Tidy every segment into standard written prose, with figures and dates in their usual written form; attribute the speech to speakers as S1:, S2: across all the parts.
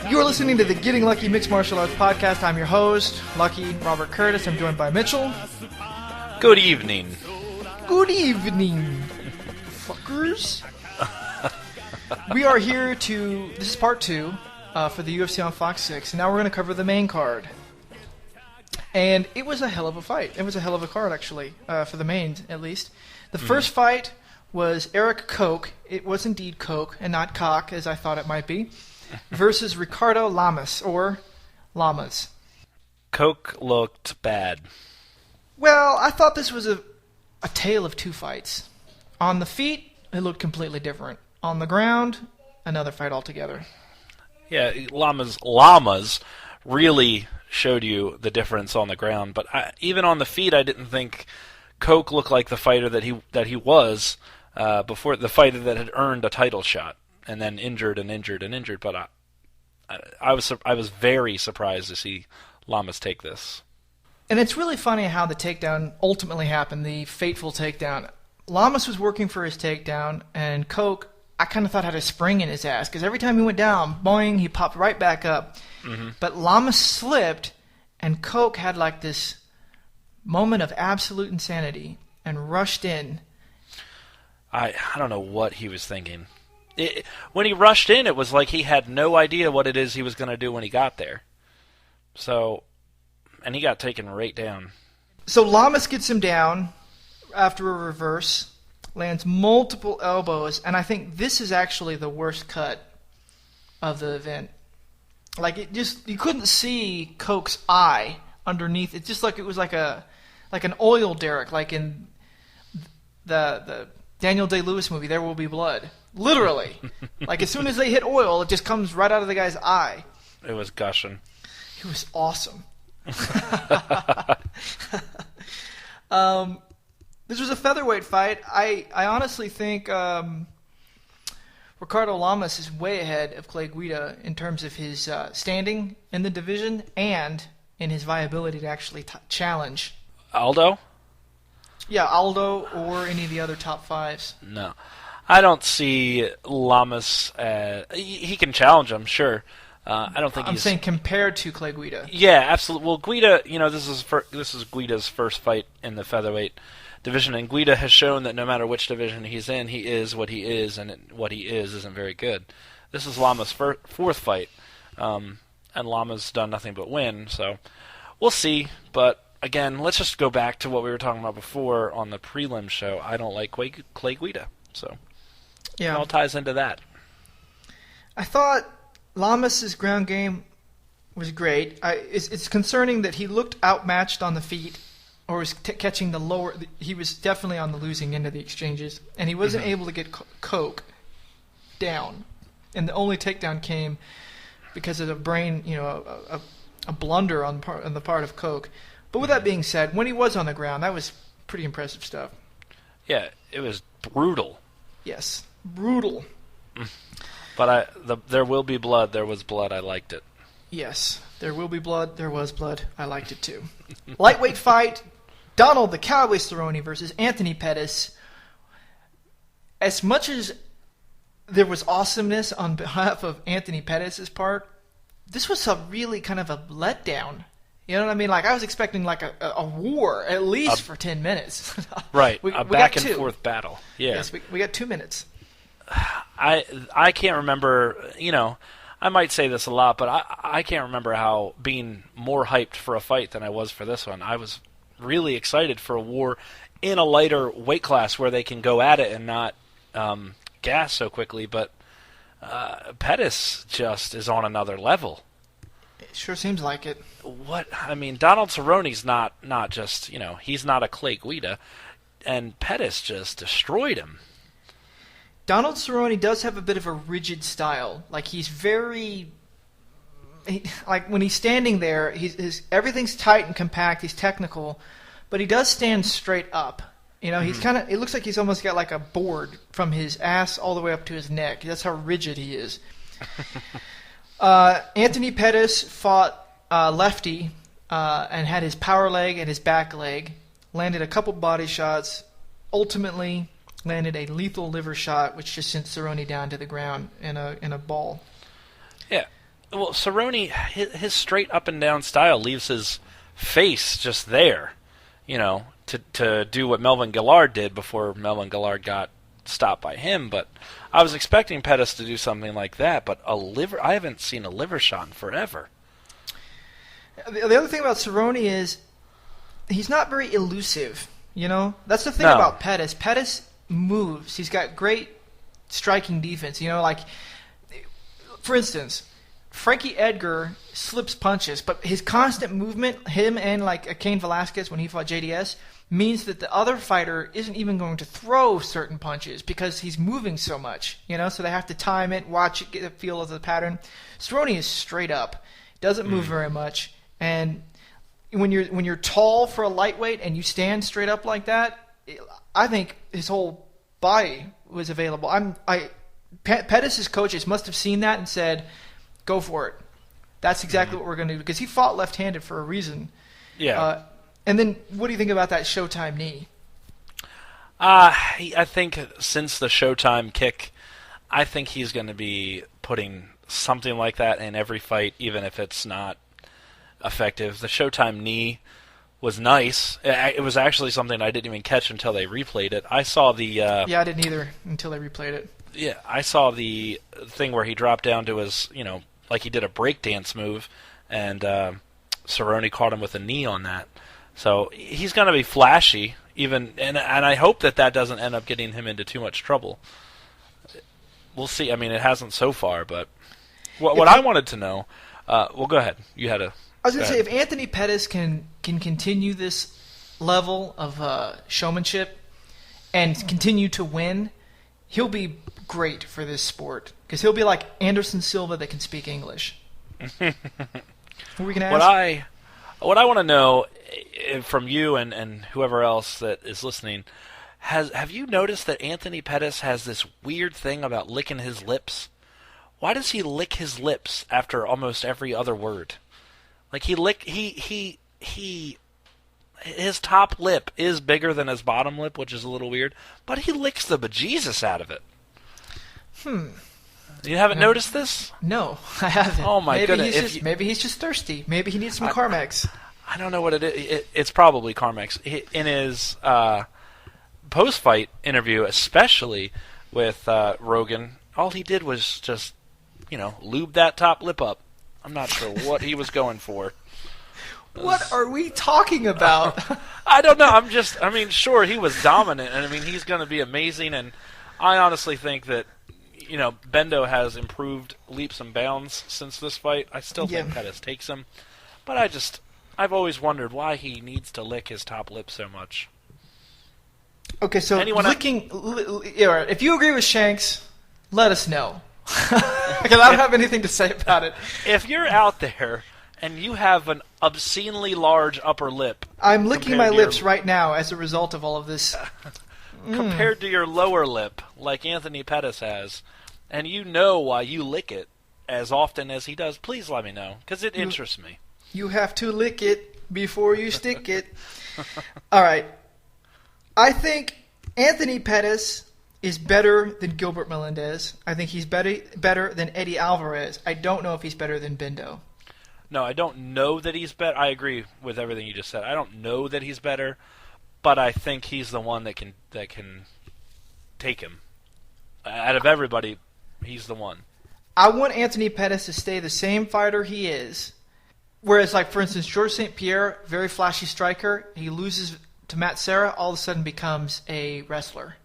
S1: You're listening to the Getting Lucky Mixed Martial Arts Podcast. I'm your host, Lucky Robert Curtis. I'm joined by Mitchell.
S2: Good evening.
S1: Good evening, fuckers. We are here this is part 2 for the UFC on Fox 6, and now we're going to cover the main card. And it was a hell of a fight. It was a hell of a card, actually, for the main, at least. The first fight was Eric Koch. It was indeed Koch, and not Cock, as I thought it might be, versus Ricardo Lamas, or Lamas.
S2: Koch looked bad.
S1: Well, I thought this was a tale of two fights. On the feet, it looked completely different. On the ground, another fight altogether.
S2: Yeah, Lamas really showed you the difference on the ground, but even on the feet, I didn't think Koch looked like the fighter that he was before, the fighter that had earned a title shot and then injured. But I was very surprised to see Lamas take this.
S1: And it's really funny how the takedown ultimately happened, the fateful takedown. Lamas was working for his takedown, and Koch, I kind of thought, had a spring in his ass, because every time he went down, boing, he popped right back up. Mm-hmm. But Lamas slipped, and Koch had like this moment of absolute insanity and rushed in.
S2: I don't know what he was thinking. When he rushed in, it was like he had no idea what it is he was going to do when he got there. And he got taken right down. So
S1: Lamas gets him down after a reverse, lands multiple elbows, and I think this is actually the worst cut of the event. Like, you couldn't see Koch's eye underneath. It's just like it was like an oil derrick, like in the Daniel Day-Lewis movie, There Will Be Blood. Literally. Like, as soon as they hit oil, it just comes right out of the guy's eye.
S2: It was gushing.
S1: It was awesome. This was a featherweight fight. I honestly think Ricardo Lamas is way ahead of Clay Guida in terms of his standing in the division and in his viability to actually challenge.
S2: Aldo?
S1: Yeah, Aldo or any of the other top fives.
S2: No. I don't see Lamas. He can challenge him, sure. I don't think
S1: I'm saying compared to Clay Guida.
S2: Yeah, absolutely. Well, Guida, this is Guida's first fight in the featherweight division, and Guida has shown that no matter which division he's in, he is what he is, and what he is isn't very good. This is Lamas' fourth fight, and Lamas done nothing but win, so we'll see. But again, let's just go back to what we were talking about before on the prelim show. I don't like Clay Guida, so yeah, it all ties into that.
S1: I thought Lamas' ground game was great. It's concerning that he looked outmatched on the feet, or was catching the lower. He was definitely on the losing end of the exchanges, and he wasn't able to get Koch down. And the only takedown came because of a blunder on the part of Koch. But with that being said, when he was on the ground, that was pretty impressive stuff.
S2: Yeah, it was brutal.
S1: Yes, brutal.
S2: But there will be blood. There was blood. I liked it.
S1: Yes, there will be blood. There was blood. I liked it too. Lightweight fight: Donald the Cowboy Cerrone versus Anthony Pettis. As much as there was awesomeness on behalf of Anthony Pettis' part, this was a really kind of a letdown. You know what I mean? Like, I was expecting like a war at least for 10 minutes.
S2: Right, a back and forth battle. Yeah.
S1: Yes, we got 2 minutes.
S2: I can't remember, I might say this a lot, but I can't remember how being more hyped for a fight than I was for this one. I was really excited for a war in a lighter weight class where they can go at it and not gas so quickly, but Pettis just is on another level.
S1: It sure seems like it.
S2: Donald Cerrone's not just, he's not a Clay Guida, and Pettis just destroyed him.
S1: Donald Cerrone does have a bit of a rigid style. Like, he's very... like, when he's standing there, everything's tight and compact, he's technical, but he does stand straight up. He's kind of... It looks like he's almost got like a board from his ass all the way up to his neck. That's how rigid he is. Anthony Pettis fought lefty and had his power leg and his back leg, landed a couple body shots, ultimately landed a lethal liver shot, which just sent Cerrone down to the ground in a ball.
S2: Yeah, Well, Cerrone, his straight up and down style leaves his face just there, to do what Melvin Gillard did before Melvin Gillard got stopped by him. But I was expecting Pettis to do something like that, but I haven't seen a liver shot in forever.
S1: The other thing about Cerrone is he's not very elusive. That's the thing
S2: No.
S1: about Pettis. Pettis moves. He's got great striking defense. For instance, Frankie Edgar slips punches, but his constant movement, him and like Cain Velasquez when he fought JDS, means that the other fighter isn't even going to throw certain punches because he's moving so much. So they have to time it, watch it, get a feel of the pattern. Cerrone is straight up, doesn't move very much, and when you're tall for a lightweight and you stand straight up like that, I think his whole body was available. Pettis' coaches must have seen that and said, "Go for it." That's exactly what we're going to do because he fought left-handed for a reason.
S2: Yeah.
S1: And then, what do you think about that Showtime knee?
S2: I think since the Showtime kick, I think he's going to be putting something like that in every fight, even if it's not effective. The Showtime knee was nice. It was actually something I didn't even catch until they replayed it. I saw the...
S1: yeah, I didn't either until they replayed it.
S2: Yeah, I saw the thing where he dropped down to his, like he did a breakdance move, and Cerrone caught him with a knee on that. So he's going to be flashy, and I hope that doesn't end up getting him into too much trouble. We'll see. I mean, it hasn't so far, but what I wanted to know... well, go ahead. You had a...
S1: I was going to say, if Anthony Pettis can continue this level of showmanship and continue to win, he'll be great for this sport because he'll be like Anderson Silva that can speak English. What were we going to ask?
S2: What I want to know from you and whoever else that is listening, have you noticed that Anthony Pettis has this weird thing about licking his lips? Why does he lick his lips after almost every other word? Like his top lip is bigger than his bottom lip, which is a little weird, but he licks the bejesus out of it. You haven't noticed this?
S1: No, I haven't.
S2: Oh my goodness!
S1: Maybe he's just thirsty. Maybe he needs some Carmex.
S2: I don't know what it is. It's probably Carmex. In his post-fight interview, especially with Rogan, all he did was just, lube that top lip up. I'm not sure what he was going for.
S1: What are we talking about?
S2: I don't know. Sure, he was dominant, and he's going to be amazing, and I honestly think that, Bendo has improved leaps and bounds since this fight. I still think Pettis takes him, but I've always wondered why he needs to lick his top lip so much.
S1: Okay, so if you agree with Shanks, let us know. Because I don't have anything to say about it.
S2: If you're out there and you have an obscenely large upper lip...
S1: I'm licking my lips right now as a result of all of this.
S2: Compared to your lower lip, like Anthony Pettis has, and you know why you lick it as often as he does, please let me know, because it interests me.
S1: You have to lick it before you stick it. All right. I think Anthony Pettis is better than Gilbert Melendez. I think he's better than Eddie Alvarez. I don't know if he's better than Bendo.
S2: No, I don't know that he's better. I agree with everything you just said. I don't know that he's better, but I think he's the one that can take him. Out of everybody, he's the one.
S1: I want Anthony Pettis to stay the same fighter he is. Whereas, like, for instance, Georges St. Pierre, very flashy striker, he loses to Matt Serra, all of a sudden becomes a wrestler.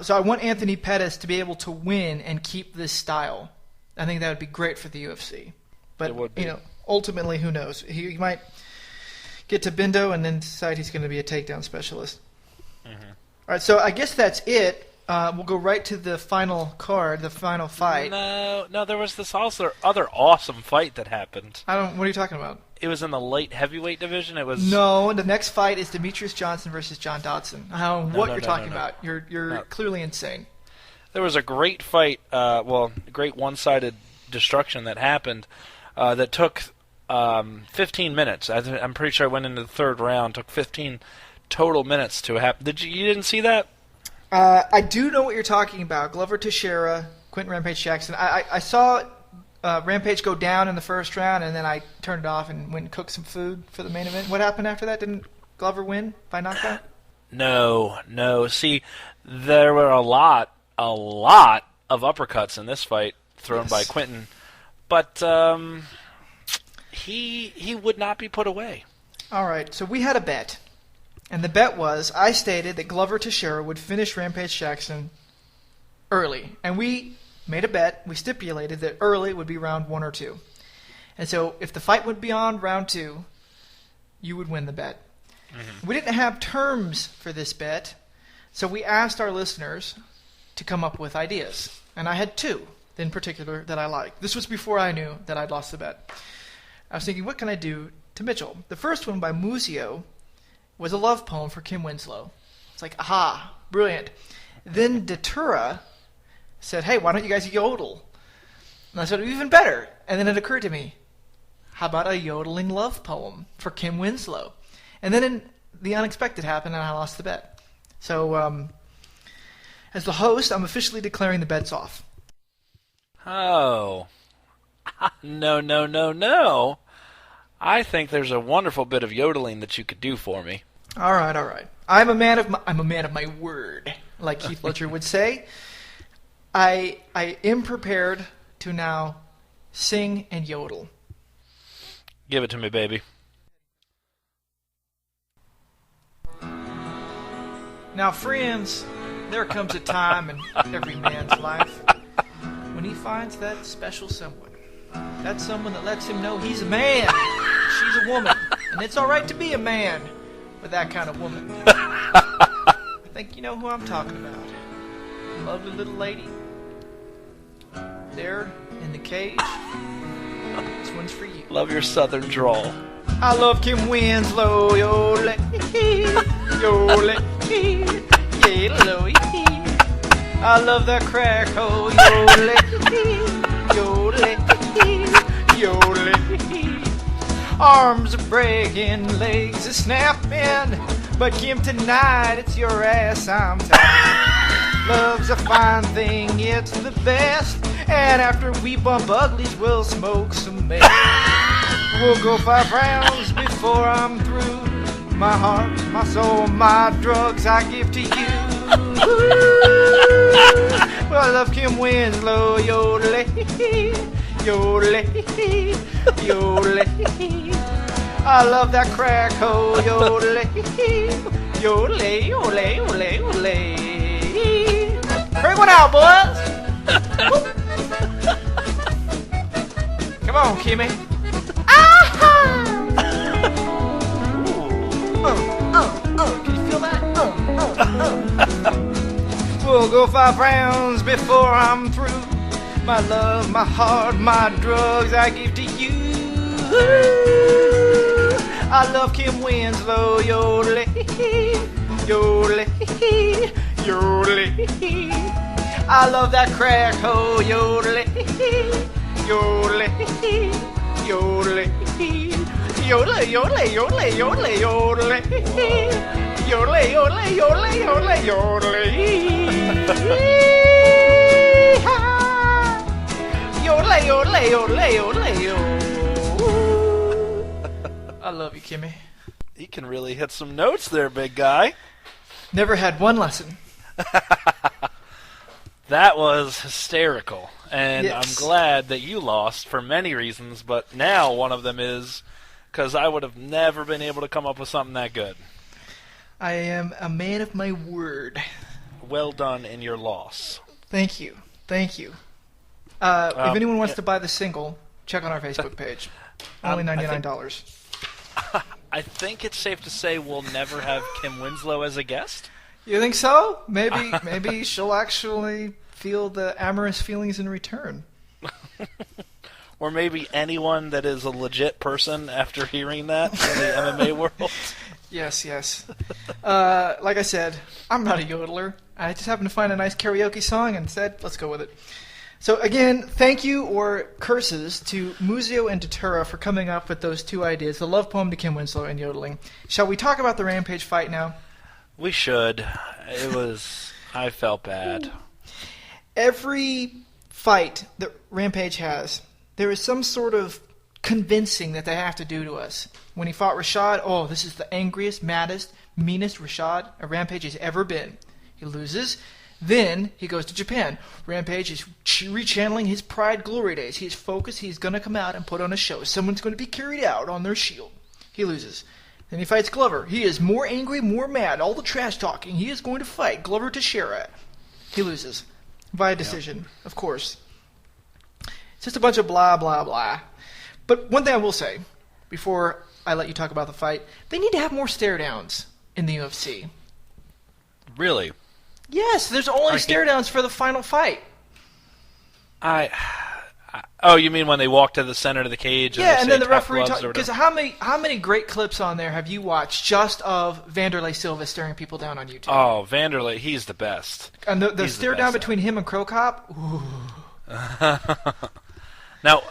S1: So I want Anthony Pettis to be able to win and keep this style. I think that would be great for the UFC. But,
S2: it would be.
S1: Ultimately, who knows? He might get to Bendo and then decide he's going to be a takedown specialist. Mm-hmm. All right, so I guess that's it. We'll go right to the final card, the final fight.
S2: No, there was this other awesome fight that happened.
S1: What are you talking about?
S2: It was in the light heavyweight division.
S1: No, the next fight is Demetrius Johnson versus John Dodson. I don't know what you're talking about. You're clearly insane.
S2: There was a great fight, great one-sided destruction that happened that took 15 minutes. I'm pretty sure it went into the third round. Took 15 total minutes to happen. You didn't see that?
S1: I do know what you're talking about. Glover Teixeira, Quentin Rampage Jackson. I saw Rampage go down in the first round, and then I turned it off and went and cooked some food for the main event. What happened after that? Didn't Glover win by knockout?
S2: No. See, there were a lot of uppercuts in this fight thrown by Quinton, but he would not be put away.
S1: All right, so we had a bet, and the bet was I stated that Glover Teixeira would finish Rampage Jackson early, and we made a bet. We stipulated that early would be round 1 or 2, and so if the fight would be on round 2, you would win the bet. Mm-hmm. We didn't have terms for this bet, so we asked our listeners to come up with ideas, and I had 2 in particular that I liked. This was before I knew that I'd lost the bet. I was thinking, what can I do to Mitchell? The first one by Muzio was a love poem for Kim Winslow. It's like, aha, brilliant. Then Datura said, hey, why don't you guys yodel? And I said, even better. And then it occurred to me, how about a yodeling love poem for Kim Winslow? And then the unexpected happened, and I lost the bet. So, as the host, I'm officially declaring the bets off.
S2: Oh. No. I think there's a wonderful bit of yodeling that you could do for me.
S1: All right. I'm a man of my word, like Keith Fletcher would say. I am prepared to now sing and yodel.
S2: Give it to me, baby.
S1: Now, friends, there comes a time in every man's life when he finds that special someone. That someone that lets him know he's a man. She's a woman. And it's all right to be a man with that kind of woman. I think you know who I'm talking about. Lovely little lady. There in the cage. This one's for you.
S2: Love your southern drawl.
S1: I love Kim Winslow. Yole, yole, yole. I love that crack. Oh, yole, yole, yole. Arms are breaking, legs are snapping, but Kim, tonight it's your ass I'm tapping. Love's a fine thing, it's the best, and after we bump uglies, we'll smoke some meth. We'll go 5 rounds before I'm through. My heart, my soul, my drugs I give to you. Well, I love Kim Winslow, yodel, yodel, yodel. I love that crack, oh, yodel, yodel, yodel, yodel, yodel. Bring one out, boys. Come on, Kimmy. Can you feel that? We'll go 5 rounds before I'm through. My love, my heart, my drugs I give to you. I love Kim Winslow, yodel, yodel, yodel. I love that crack, oh, yodel, yodel, yodel. Yodel, yodel, yodel, yodel, yodel. Yodel, yodel, yodel, yodel, yodel. Yodel, yodel, yodel, yodel, yodel. I love you, Kimmy.
S2: You can really hit some notes there, big guy.
S1: Never had one lesson.
S2: That was hysterical. And
S1: yes.
S2: I'm glad that you lost for many reasons, but now one of them is because I would have never been able to come up with something that good.
S1: I am a man of my word.
S2: Well done in your loss.
S1: Thank you. Thank you. If anyone wants to buy the single, check on our Facebook page. Only $99.
S2: I think it's safe to say we'll never have Kim Winslow as a guest.
S1: You think so? Maybe she'll actually feel the amorous feelings in return.
S2: Or maybe anyone that is a legit person after hearing that in the MMA world.
S1: Yes. Like I said, I'm not a yodeler. I just happened to find a nice karaoke song and said, let's go with it. So again, thank you or curses to Muzio and Datura for coming up with those 2 ideas, the love poem to Kim Winslow and yodeling. Shall we talk about the Rampage fight now?
S2: We should. I felt bad.
S1: Every fight that Rampage has there is some sort of convincing that they have to do to us. When he fought Rashad, oh, this is the angriest, maddest, meanest Rashad a Rampage has ever been. He loses. Then he goes to Japan. Rampage is rechanneling his Pride glory days. He is focused. He's going to come out and put on a show. Someone's going to be carried out on their shield. He loses. Then he fights Glover. He is more angry, more mad. All the trash talking. He is going to fight Glover Teixeira. He loses. Via decision, of course. It's just a bunch of blah, blah, blah. But one thing I will say, before I let you talk about the fight, they need to have more stare-downs in the UFC.
S2: Really?
S1: Yes, there's only stare-downs for the final fight.
S2: Oh, you mean when they walk to the center of the cage?
S1: Yeah, and then the
S2: tough
S1: referee
S2: gloves
S1: because how many great clips on there have you watched just of Vanderlei Silva staring people down on YouTube?
S2: Oh, Vanderlei, he's the best.
S1: And the stare-down between him and Crow Cop? Ooh.
S2: Now,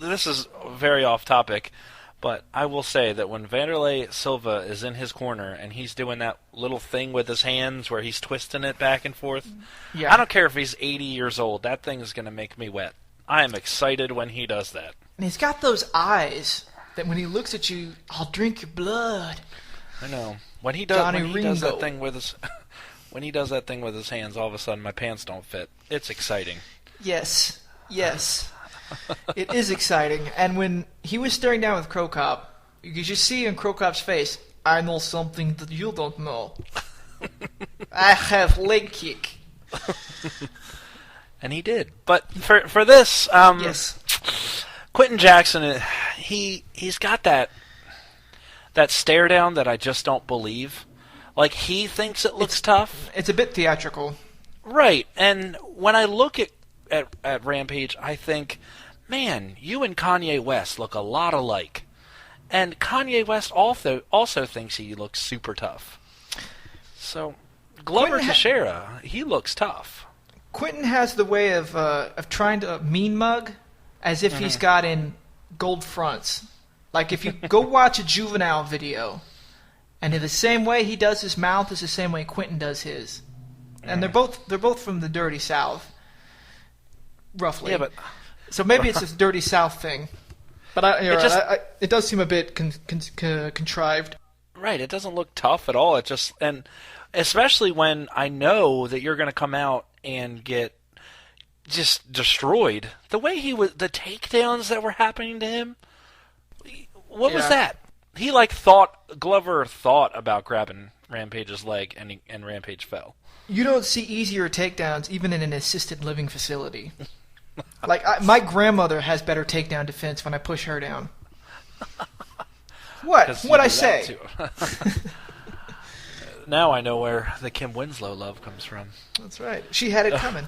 S2: this is very off topic, but I will say that when Vanderlei Silva is in his corner and he's doing that little thing with his hands where he's twisting it back and forth, yeah. I don't care if he's 80 years old. That thing is going to make me wet. I am excited when he does that.
S1: And he's got those eyes that when he looks at you, I'll drink your blood.
S2: I know. When he does that thing with his when he does that thing with his hands, all of a sudden my pants don't fit. It's exciting.
S1: Yes. It is exciting. And when he was staring down with Crow Cop, you could just see in Crow Cop's face, I know something that you don't know. I have leg kick.
S2: And he did. But for this,
S1: yes.
S2: Quentin Jackson, he's got that stare down that I just don't believe. Like, he thinks it looks tough.
S1: It's a bit theatrical.
S2: Right. And when I look at Rampage, I think, man, you and Kanye West look a lot alike. And Kanye West also thinks he looks super tough. So, Glover Teixeira, he looks tough.
S1: Quentin has the way of trying to mean mug as if he's got in gold fronts. Like if you go watch a Juvenile video, and in the same way he does his mouth is the same way Quentin does his. And they're both from the Dirty South, roughly.
S2: Yeah, but
S1: so maybe it's this Dirty South thing. But it does seem a bit contrived.
S2: Right, it doesn't look tough at all. And especially when I know that you're going to come out and get just destroyed. The way the takedowns that were happening to him, what was that? He Glover thought about grabbing Rampage's leg, and Rampage fell.
S1: You don't see easier takedowns even in an assisted living facility. My grandmother has better takedown defense when I push her down. What'd I say?
S2: Now I know where the Kim Winslow love comes from.
S1: That's right. She had it coming.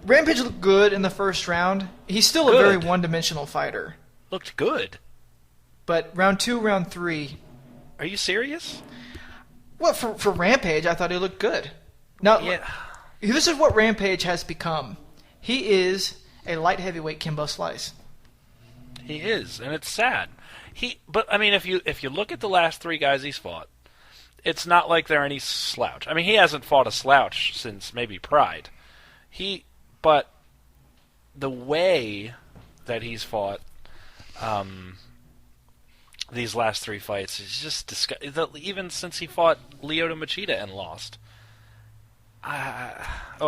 S1: Rampage looked good in the first round. He's still a very one-dimensional fighter.
S2: Looked good.
S1: But round 2, round 3...
S2: Are you serious?
S1: Well, for Rampage, I thought he looked good. Now, this is what Rampage has become. He is a light heavyweight Kimbo Slice.
S2: He is, and it's sad. But I mean, if you look at the last 3 guys he's fought, it's not like they're any slouch. I mean, he hasn't fought a slouch since maybe Pride. But the way that he's fought these last 3 fights is just disgusting. Even since he fought Lyoto Machida and lost.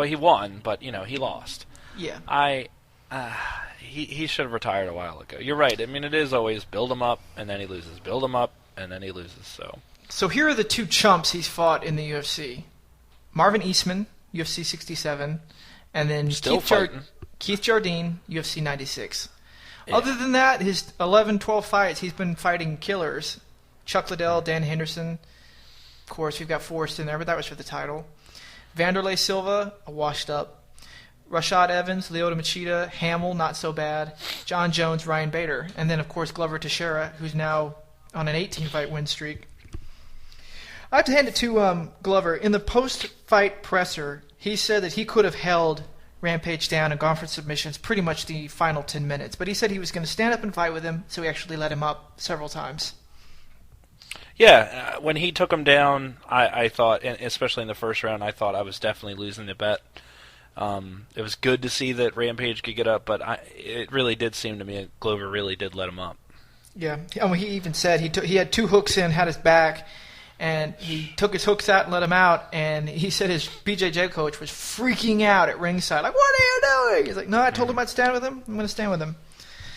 S2: He won, but he lost.
S1: Yeah.
S2: He should have retired a while ago. You're right. I mean, it is always build him up and then he loses. Build him up and then he loses.
S1: So here are the 2 chumps he's fought in the UFC. Marvin Eastman, UFC 67, and then Keith Jardine, UFC 96. Yeah. Other than that, his 11, 12 fights, he's been fighting killers. Chuck Liddell, Dan Henderson. Of course, we've got Forrest in there, but that was for the title. Vanderlei Silva, washed up. Rashad Evans, Lyoto Machida, Hamill, not so bad. John Jones, Ryan Bader. And then, of course, Glover Teixeira, who's now on an 18-fight win streak. I have to hand it to Glover. In the post-fight presser, he said that he could have held Rampage down and gone for submissions pretty much the final 10 minutes. But he said he was going to stand up and fight with him, so he actually let him up several times.
S2: Yeah, when he took him down, I thought, and especially in the first round, I thought I was definitely losing the bet. It was good to see that Rampage could get up, but it really did seem to me that Glover really did let him up.
S1: Yeah, he even said he had 2 hooks in, had his back, and he took his hooks out and let him out, and he said his BJJ coach was freaking out at ringside, like, what are you doing? He's like, no, I told him I'd stand with him. I'm going to stand with him.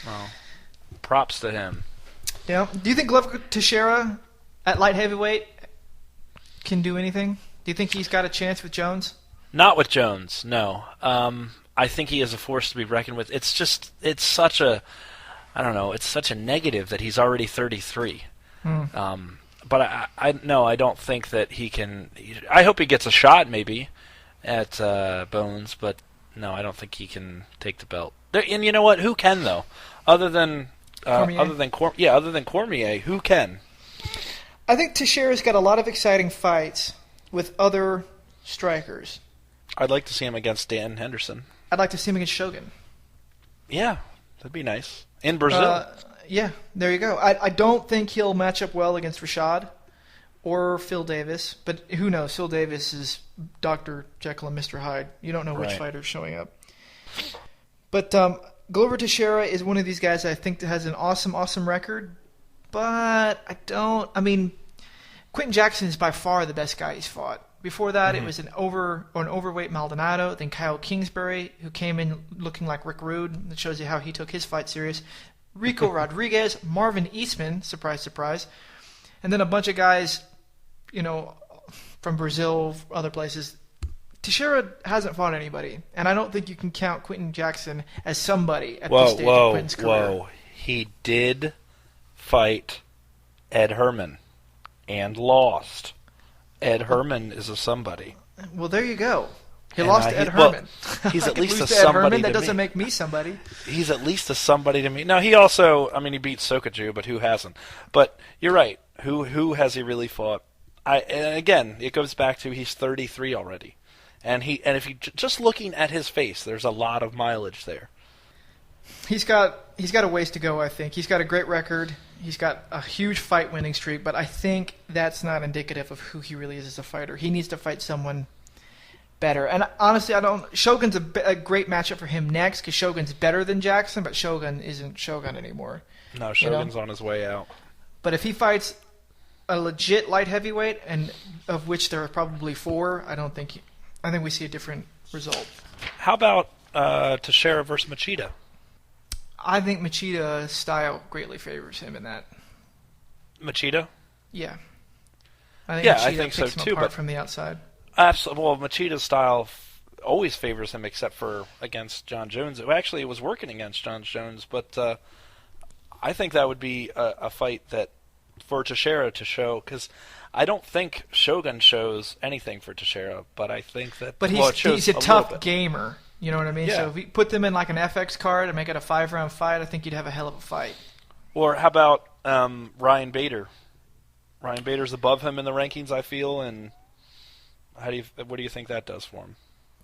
S2: Well, props to him.
S1: Yeah. Do you think Glover Teixeira at light heavyweight can do anything? Do you think he's got a chance with Jones?
S2: Not with Jones, no. I think he is a force to be reckoned with. It's such a negative that he's already 33. But I don't think that he can. I hope he gets a shot maybe at Bones, but no, I don't think he can take the belt. And you know what? Who can though? Other than Cormier, who can?
S1: I think Teixeira's got a lot of exciting fights with other strikers.
S2: I'd like to see him against Dan Henderson.
S1: I'd like to see him against Shogun.
S2: Yeah, that'd be nice. In Brazil.
S1: Yeah, there you go. I don't think he'll match up well against Rashad or Phil Davis, but who knows? Phil Davis is Dr. Jekyll and Mr. Hyde. You don't know which fighter's showing up. But Glover Teixeira is one of these guys I think that has an awesome record, but I mean, Quentin Jackson is by far the best guy he's fought. Before that, it was an overweight Maldonado, then Kyle Kingsbury, who came in looking like Rick Rude. That shows you how he took his fight serious. Rico Rodriguez, Marvin Eastman, surprise, surprise. And then a bunch of guys, from Brazil, other places. Teixeira hasn't fought anybody, and I don't think you can count Quentin Jackson as somebody at this stage of Quentin's career.
S2: He did fight Ed Herman and lost. Ed Herman is a somebody.
S1: Well, there you go. He lost to Ed Herman.
S2: He's at least a
S1: somebody
S2: Ed Herman,
S1: that doesn't make me somebody.
S2: He's at least a somebody to me. No, he also, he beat Sokaju, but who hasn't? But you're right. Who has he really fought? And again, it goes back to he's 33 already. And if you just looking at his face, there's a lot of mileage there.
S1: He's got a ways to go, I think. He's got a great record. He's got a huge fight winning streak, but I think that's not indicative of who he really is as a fighter. He needs to fight someone better. And honestly, Shogun's a great matchup for him next because Shogun's better than Jackson, but Shogun isn't Shogun anymore.
S2: No, Shogun's on his way out.
S1: But if he fights a legit light heavyweight, and of which there are probably 4, I think we see a different result.
S2: How about Teixeira versus Machida?
S1: I think Machida's style greatly favors him in that.
S2: Machida?
S1: Yeah. I think
S2: so too.
S1: But from the outside.
S2: Absolutely. Well, Machida's style always favors him, except for against John Jones. It was working against John Jones, but I think that would be a fight that for Teixeira to show, because I don't think Shogun shows anything for Teixeira, but I think that.
S1: But he's a tough gamer. You know what I mean?
S2: Yeah.
S1: So if we put them in like an FX card and make it a 5-round fight, I think you'd have a hell of a fight.
S2: Or how about Ryan Bader? Ryan Bader's above him in the rankings, I feel, and what do you think that does for him?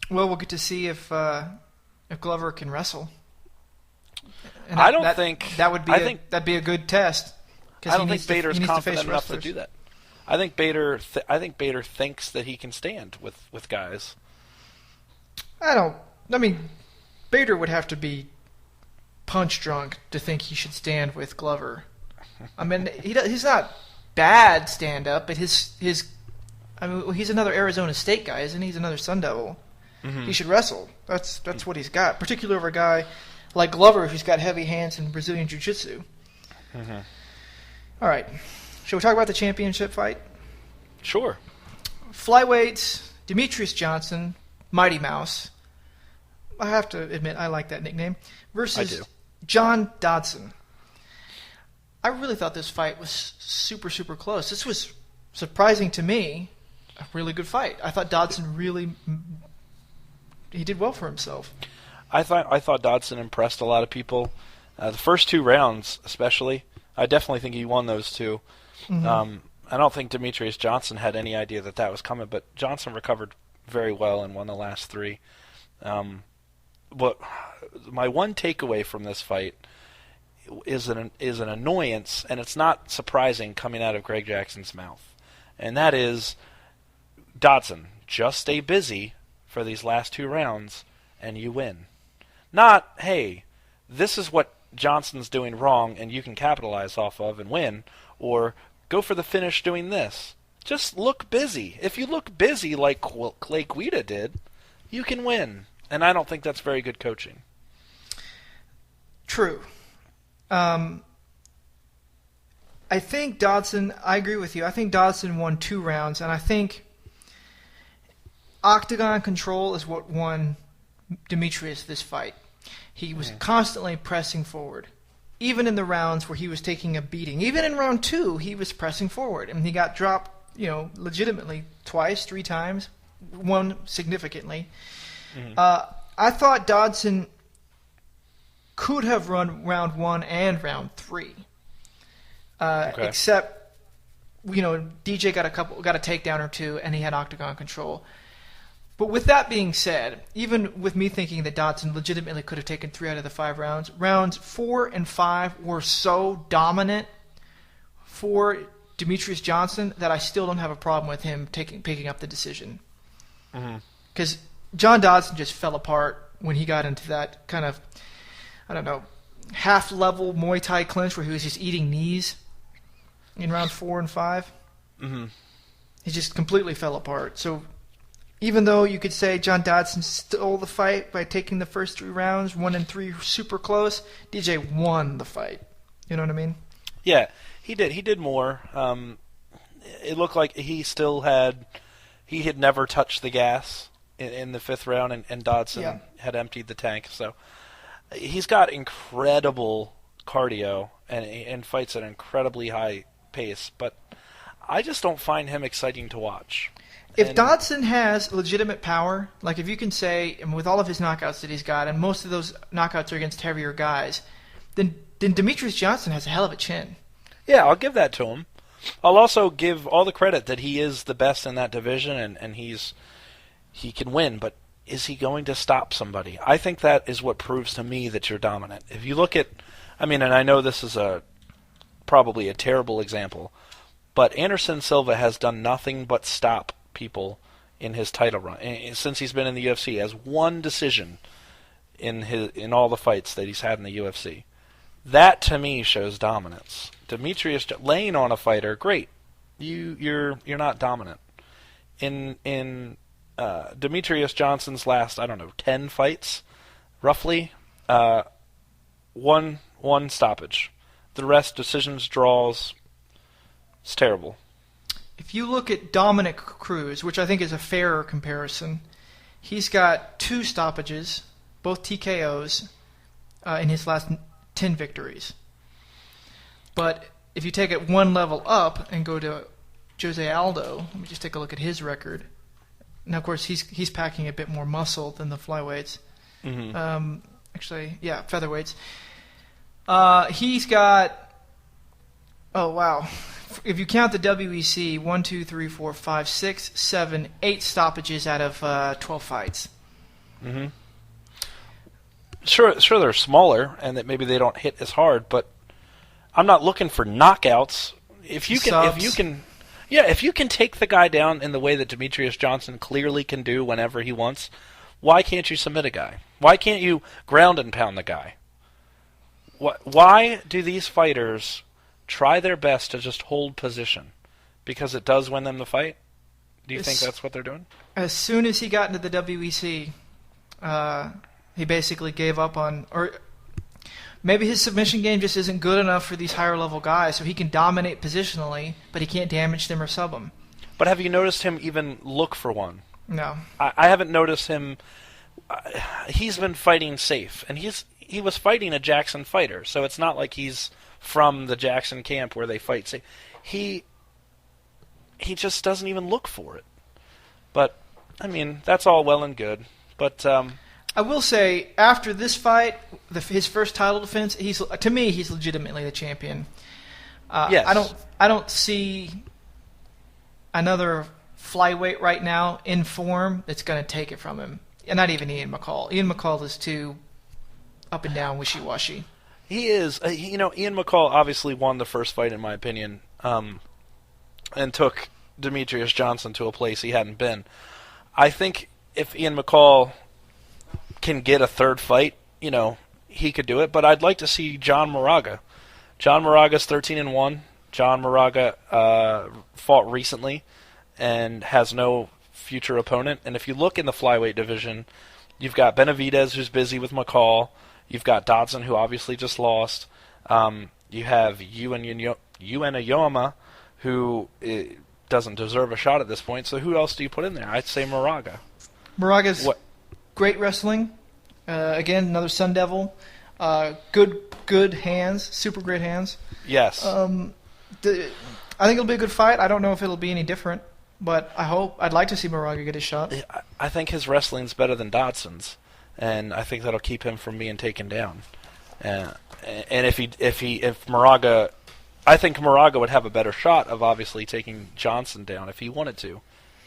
S1: Well, we'll get to see if Glover can wrestle. And that'd be a good test.
S2: I don't think Bader's confident enough to do that. I think Bader thinks that he can stand with guys.
S1: Bader would have to be punch drunk to think he should stand with Glover. He's not bad stand up, but he's another Arizona State guy, isn't he? He's another Sun Devil. Mm-hmm. He should wrestle. That's what he's got, particularly over a guy like Glover who's got heavy hands in Brazilian Jiu-Jitsu. Mm-hmm. All right. Shall we talk about the championship fight?
S2: Sure.
S1: Flyweights, Demetrius Johnson, Mighty Mouse. I have to admit, I like that nickname. Versus John Dodson. I really thought this fight was super, super close. This was surprising to me. A really good fight. I thought Dodson he did well for himself.
S2: I thought Dodson impressed a lot of people. The first 2 rounds, especially, I definitely think he won those 2. Mm-hmm. I don't think Demetrius Johnson had any idea that was coming, but Johnson recovered very well and won the last 3. But my one takeaway from this fight is an annoyance, and it's not surprising coming out of Greg Jackson's mouth, and that is, Dodson, just stay busy for these last 2 rounds and you win. Not, hey, this is what Johnson's doing wrong and you can capitalize off of and win, or go for the finish doing this. Just look busy. If you look busy like Clay Guida did, you can win. And I don't think that's very good coaching.
S1: True. I think Dodson, I agree with you. I think Dodson won 2 rounds, and I think octagon control is what won Demetrius this fight. He was constantly pressing forward. Even in the rounds where he was taking a beating. Even in round 2, he was pressing forward. And he got dropped, legitimately twice, 3 times. One significantly. I thought Dodson could have run round 1 and round 3. Except, DJ got a takedown or 2, and he had octagon control. But with that being said, even with me thinking that Dodson legitimately could have taken 3 out of the 5 rounds, rounds 4 and 5 were so dominant for Demetrius Johnson that I still don't have a problem with him picking up the decision. Because John Dodson just fell apart when he got into that kind of, half-level Muay Thai clinch where he was just eating knees in round 4 and 5. He just completely fell apart. So even though you could say John Dodson stole the fight by taking the first 3 rounds, 1 and 3 super close, DJ won the fight. You know what I mean?
S2: Yeah, he did. He did more. It looked like he had never touched the gas in the 5th round, and Dodson had emptied the tank. So he's got incredible cardio and fights at an incredibly high pace, but I just don't find him exciting to watch.
S1: If Dodson has legitimate power, like if you can say, and with all of his knockouts that he's got, and most of those knockouts are against heavier guys, then Demetrius Johnson has a hell of a chin.
S2: Yeah, I'll give that to him. I'll also give all the credit that he is the best in that division, and he can win, but is he going to stop somebody? I think that is what proves to me that you're dominant. If you look at, and I know this is probably a terrible example, but Anderson Silva has done nothing but stop people in his title run since he's been in the UFC. He has 1 decision in all the fights that he's had in the UFC. That to me shows dominance. Demetrius laying on a fighter, great. You're not dominant. In Demetrius Johnson's last 10 fights, roughly, one stoppage. The rest decisions, draws. It's terrible.
S1: If you look at Dominic Cruz, which I think is a fairer comparison, he's got 2 stoppages, both TKOs, in his last 10 victories. But if you take it 1 level up and go to Jose Aldo, let me just take a look at his record. Now, of course, he's packing a bit more muscle than the flyweights. Featherweights. He's got, if you count the WEC, 1, 2, 3, 4, 5, 6, 7, 8 stoppages out of 12 fights.
S2: Sure, they're smaller and that maybe they don't hit as hard, but I'm not looking for knockouts. If you can take the guy down in the way that Demetrius Johnson clearly can do whenever he wants, why can't you submit a guy? Why can't you ground and pound the guy? Why do these fighters try their best to just hold position? Because it does win them the fight? Do you think that's what they're doing?
S1: As soon as he got into the WEC, he basically gave up on, or maybe his submission game just isn't good enough for these higher level guys, so he can dominate positionally, but he can't damage them or sub them.
S2: But have you noticed him even look for one?
S1: No.
S2: I haven't noticed him. He's been fighting safe, and he was fighting a Jackson fighter, so it's not like he's from the Jackson camp where they fight safe. He just doesn't even look for it. But, that's all well and good. But
S1: I will say, after this fight, his first title defense, to me, he's legitimately the champion.
S2: Yes.
S1: I don't see another flyweight right now in form that's going to take it from him. And not even Ian McCall. Ian McCall is too up and down, wishy-washy.
S2: He is. Ian McCall obviously won the first fight, in my opinion, and took Demetrius Johnson to a place he hadn't been. I think if Ian McCall can get a third fight, he could do it. But I'd like to see John Moraga. John Moraga's 13-1. John Moraga fought recently and has no future opponent. And if you look in the flyweight division, you've got Benavidez, who's busy with McCall. You've got Dodson, who obviously just lost. You have Uena, who doesn't deserve a shot at this point. So who else do you put in there? I'd say Moraga.
S1: Moraga's great wrestling. Again, another Sun Devil. Good hands. Super great hands.
S2: Yes.
S1: I think it'll be a good fight. I don't know if it'll be any different, but I'd like to see Moraga get his shot.
S2: I think his wrestling's better than Dodson's, and I think that'll keep him from being taken down. And if Moraga, I think Moraga would have a better shot of obviously taking Johnson down if he wanted to,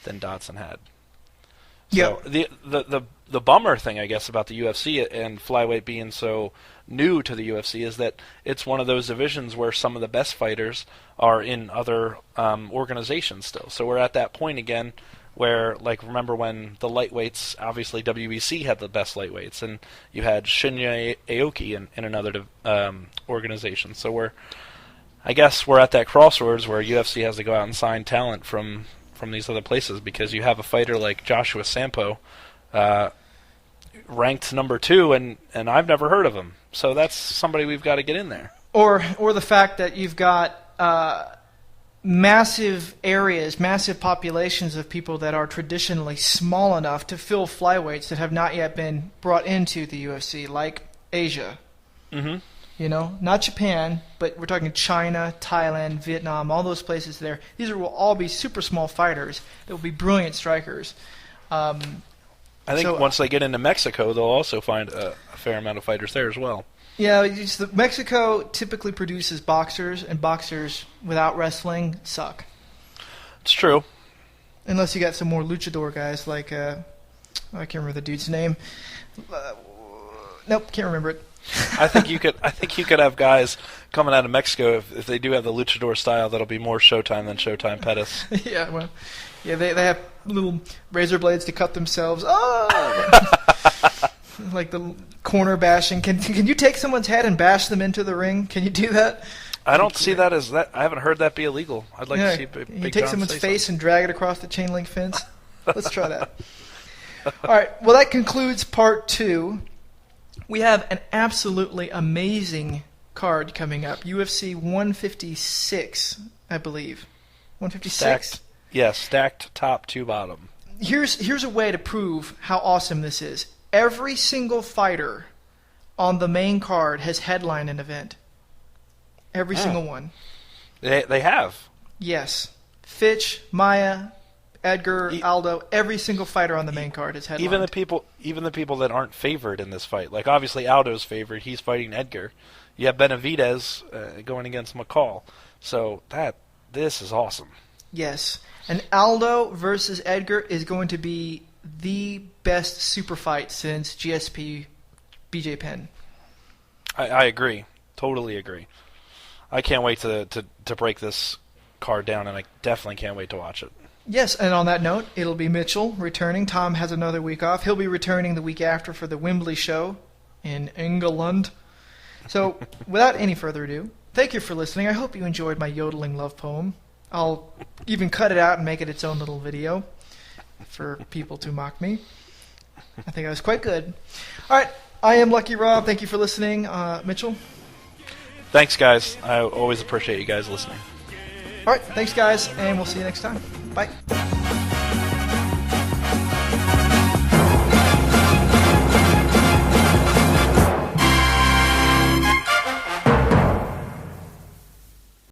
S2: than Dodson had. So the bummer thing, I guess, about the UFC and flyweight being so new to the UFC is that it's one of those divisions where some of the best fighters are in other organizations still. So we're at that point again where, like, remember when the lightweights, obviously WBC had the best lightweights, and you had Shinya Aoki in another organization. So I guess we're at that crossroads where UFC has to go out and sign talent from these other places, because you have a fighter like Joshua Sampo, ranked number 2, and I've never heard of him. So that's somebody we've got to get in there.
S1: Or the fact that you've got massive areas, massive populations of people that are traditionally small enough to fill flyweights that have not yet been brought into the UFC, like Asia. Mm-hmm. Not Japan, but we're talking China, Thailand, Vietnam, all those places there. These will all be super small fighters that will be brilliant strikers.
S2: I think once they get into Mexico, they'll also find a fair amount of fighters there as well.
S1: Yeah, Mexico typically produces boxers, and boxers without wrestling suck.
S2: It's true.
S1: Unless you got some more luchador guys like, I can't remember the dude's name. Nope, can't remember it.
S2: I think you could have guys coming out of Mexico if they do have the luchador style that'll be more Showtime than Showtime Pettis.
S1: Yeah, they have little razor blades to cut themselves. Oh, like the corner bashing. Can you take someone's head and bash them into the ring? Can you do that?
S2: I don't see that as that. I haven't heard that be illegal. I'd like to see Big
S1: You take
S2: John
S1: someone's
S2: say
S1: face
S2: something.
S1: and drag it across the chain link fence. Let's try that. All right. Well, that concludes part 2. We have an absolutely amazing card coming up. UFC 156, I believe. 156?
S2: Stacked top to bottom.
S1: Here's a way to prove how awesome this is. Every single fighter on the main card has headlined an event. Every single one.
S2: They have.
S1: Yes. Fitch, Maya, Edgar, Aldo, every single fighter on the main card is headlined.
S2: Even the people that aren't favored in this fight. Like, obviously Aldo's favored. He's fighting Edgar. You have Benavidez going against McCall. So this is awesome.
S1: Yes. And Aldo versus Edgar is going to be the best super fight since GSP BJ Penn.
S2: I agree. Totally agree. I can't wait to break this card down, and I definitely can't wait to watch it.
S1: Yes, and on that note, it'll be Mitchell returning. Tom has another week off. He'll be returning the week after for the Wembley show in England. So, without any further ado, thank you for listening. I hope you enjoyed my yodeling love poem. I'll even cut it out and make it its own little video for people to mock me. I think I was quite good. All right, I am Lucky Rob. Thank you for listening. Mitchell?
S2: Thanks, guys. I always appreciate you guys listening.
S1: All right, thanks, guys, and we'll see you next time. Bye.